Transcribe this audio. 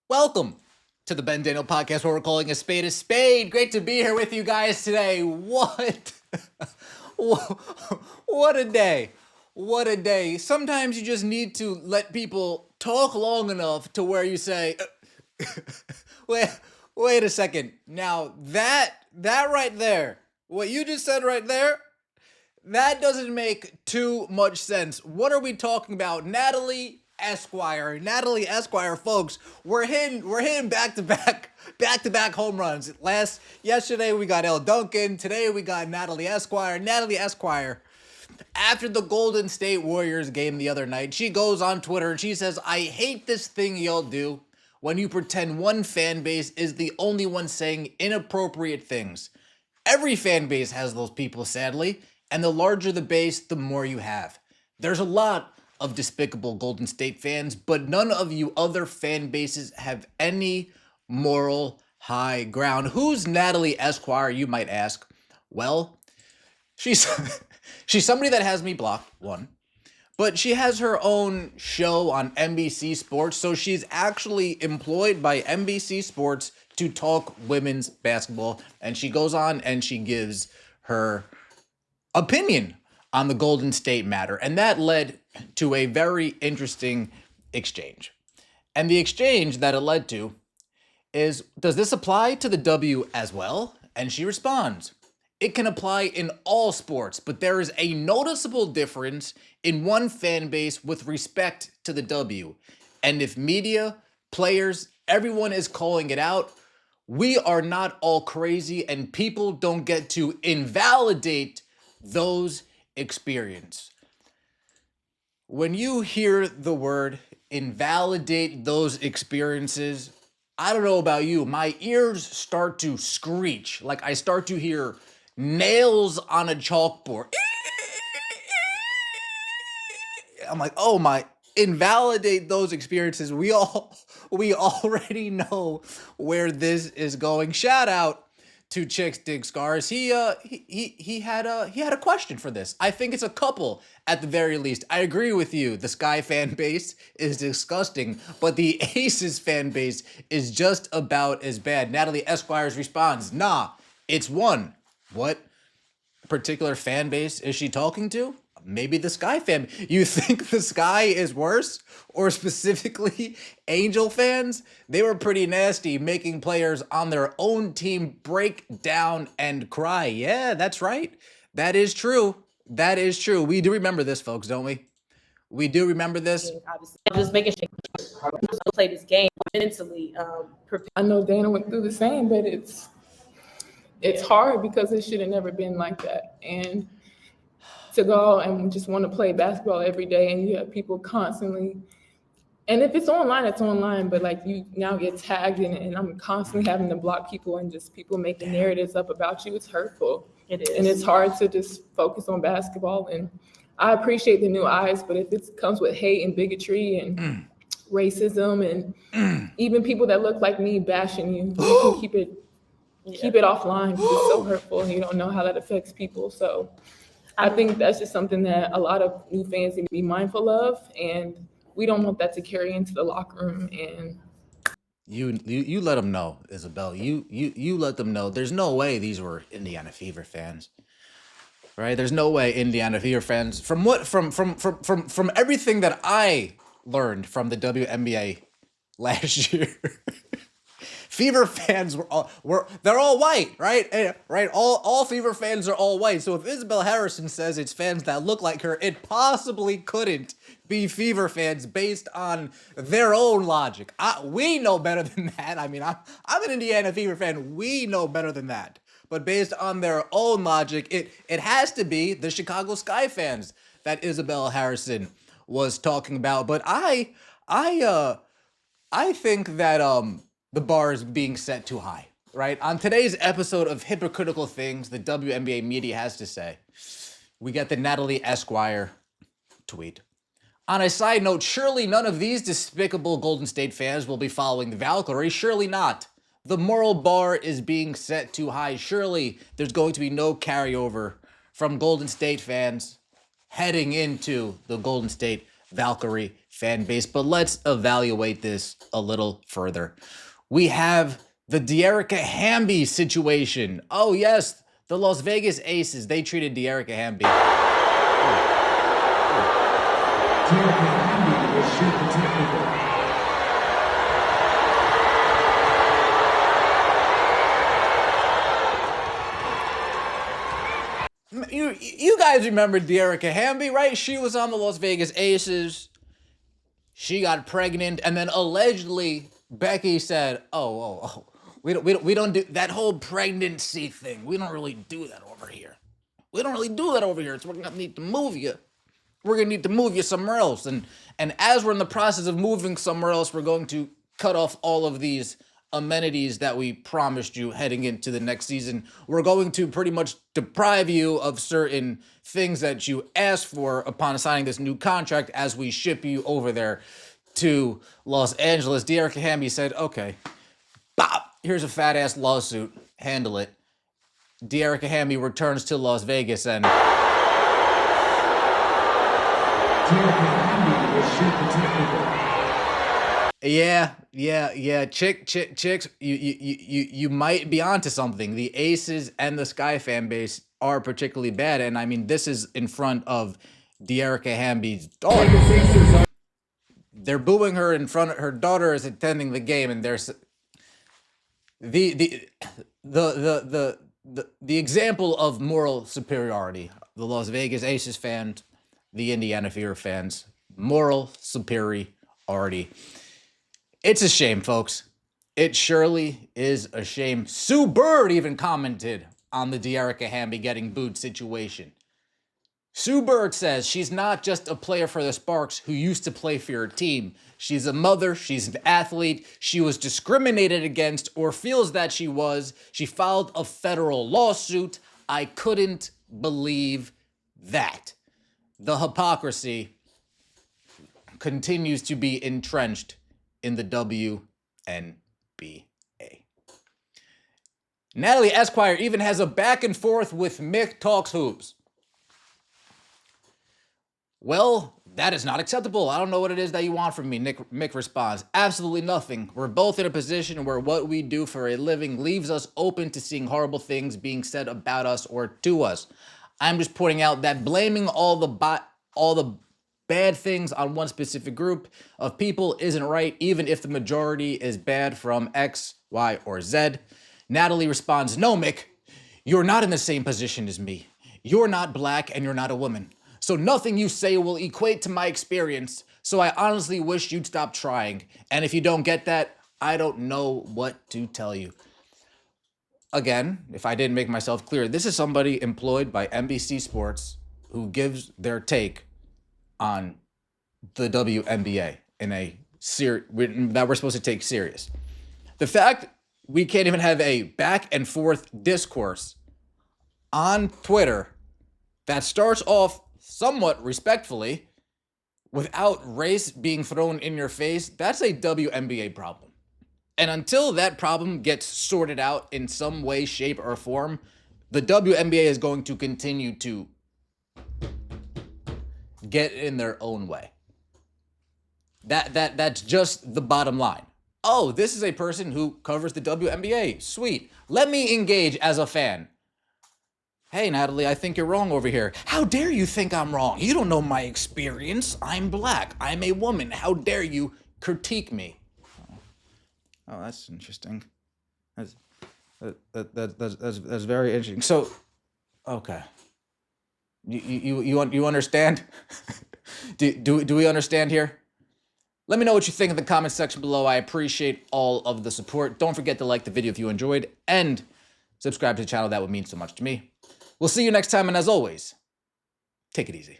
Welcome to the Ben Daniel podcast where we're calling a spade a spade. Great to be here with you guys today. What a day. What a day. Sometimes you just need to let people talk long enough to where you say, wait a second. Now that right there, what you just said right there, that doesn't make too much sense. What are we talking about? Natalie Esquire, folks. We're hitting back to back home runs. Yesterday we got Elle Duncan. Today we got Natalie Esquire. After the Golden State Warriors game the other night, she goes on Twitter and she says, "I hate this thing y'all do when you pretend one fan base is the only one saying inappropriate things. Every fan base has those people, sadly, and the larger the base, the more you have. There's a lot of despicable Golden State fans, but none of you other fan bases have any moral high ground." Who's Natalie Esquire, you might ask? Well, she's she's somebody that has me blocked, one. But she has her own show on NBC Sports, so she's actually employed by NBC Sports to talk women's basketball, and she goes on and she gives her opinion on the Golden State matter, and that led to a very interesting exchange. And the exchange that it led to is, does this apply to the W as well? And she responds, it can apply in all sports, but there is a noticeable difference in one fan base with respect to the W. And if media, players, everyone is calling it out, we are not all crazy and people don't get to invalidate those experiences. When you hear the word invalidate those experiences, I don't know about you, my ears start to screech. Like I start to hear nails on a chalkboard. I'm like, oh my, invalidate those experiences. We already know where this is going. Shout out to Chicks Dig Scars. He had a question for this. I think it's a couple at the very least. I agree with you. The Sky fan base is disgusting, but the Aces fan base is just about as bad. Natalie Esquire's responds, nah, it's one. What particular fan base is she talking to? Maybe the Sky fan. You think the Sky is worse? Or specifically Angel fans? They were pretty nasty, making players on their own team break down and cry. Yeah, that's right. That is true. That is true. We do remember this, folks, don't we? We do remember this. Obviously, just making sure to play this game mentally. I know Dana went through the same, but it's hard because it should have never been like that. And to go and just want to play basketball every day, and you have people constantly, and if it's online, it's online, but like you now get tagged in it, and I'm constantly having to block people and just people making narratives up about you. It's hurtful. It is. And it's hard to just focus on basketball. And I appreciate the new eyes, but if it comes with hate and bigotry and racism and even people that look like me bashing you, you can keep it offline because it's so hurtful and you don't know how that affects people. So I think that's just something that a lot of new fans need to be mindful of, and we don't want that to carry into the locker room. And you let them know, Isabel. You let them know. There's no way these were Indiana Fever fans, right? There's no way Indiana Fever fans. From everything that I learned from the WNBA last year. Fever fans they're all white, right? Right? All Fever fans are all white. So if Isabel Harrison says it's fans that look like her, it possibly couldn't be Fever fans based on their own logic. We know better than that. I mean, I'm an Indiana Fever fan. We know better than that. But based on their own logic, it has to be the Chicago Sky fans that Isabel Harrison was talking about. But I think that the bar is being set too high, right? On today's episode of Hypocritical Things the WNBA media has to say, we get the Natalie Esquire tweet. On a side note, surely none of these despicable Golden State fans will be following the Valkyrie. Surely not. The moral bar is being set too high. Surely there's going to be no carryover from Golden State fans heading into the Golden State Valkyrie fan base, but let's evaluate this a little further. We have the Dearica Hamby situation. Oh yes, the Las Vegas Aces, they treated Dearica Hamby. Dearica Hamby will shoot the technical. You guys remember Dearica Hamby, right? She was on the Las Vegas Aces. She got pregnant, and then allegedly Becky said, "Oh, we don't do that whole pregnancy thing. We don't really do that over here. We don't really do that over here. So we're gonna need to move you. We're gonna need to move you somewhere else." And as we're in the process of moving somewhere else, we're going to cut off all of these amenities that we promised you heading into the next season. We're going to pretty much deprive you of certain things that you asked for upon signing this new contract as we ship you over there to Los Angeles. Dearica Hamby said, okay, bop, here's a fat ass lawsuit, handle it. Dearica Hamby returns to Las Vegas and Dearica Hamby will shoot the technical. Yeah. Chicks, you might be onto something. The Aces and the Sky fan base are particularly bad, and I mean this is in front of Dearica Hamby's daughter. They're booing her in front of her daughter is attending the game, and there's the example of moral superiority. The Las Vegas Aces fans, the Indiana Fever fans, moral superiority. It's a shame, folks. It surely is a shame. Sue Bird even commented on the Dearica Hamby getting booed situation. Sue Bird says she's not just a player for the Sparks who used to play for your team. She's a mother, she's an athlete, she was discriminated against or feels that she was. She filed a federal lawsuit. I couldn't believe that. The hypocrisy continues to be entrenched in the WNBA. Natalie Esquire even has a back and forth with Mick Talks Hoops. Well, that is not acceptable. I don't know what it is that you want from me, Mick responds. Absolutely nothing. We're both in a position where what we do for a living leaves us open to seeing horrible things being said about us or to us. I'm just pointing out that blaming all the bad things on one specific group of people isn't right, even if the majority is bad from X, Y, or Z. Natalie responds, no, Mick, you're not in the same position as me. You're not black and you're not a woman. So nothing you say will equate to my experience, so I honestly wish you'd stop trying. And if you don't get that, I don't know what to tell you. Again, if I didn't make myself clear, this is somebody employed by NBC Sports who gives their take on the WNBA in a that we're supposed to take serious. The fact we can't even have a back and forth discourse on Twitter that starts off somewhat respectfully without race being thrown in your face, that's a WNBA problem. And until that problem gets sorted out in some way, shape, or form, the WNBA is going to continue to get in their own way. That's just the bottom line. Oh, this is a person who covers the WNBA. Sweet. Let me engage as a fan. Hey, Natalie, I think you're wrong over here. How dare you think I'm wrong? You don't know my experience. I'm black. I'm a woman. How dare you critique me? Oh, that's interesting. That's very interesting. So, okay. You understand? do we understand here? Let me know what you think in the comment section below. I appreciate all of the support. Don't forget to like the video if you enjoyed and subscribe to the channel. That would mean so much to me. We'll see you next time, and as always, take it easy.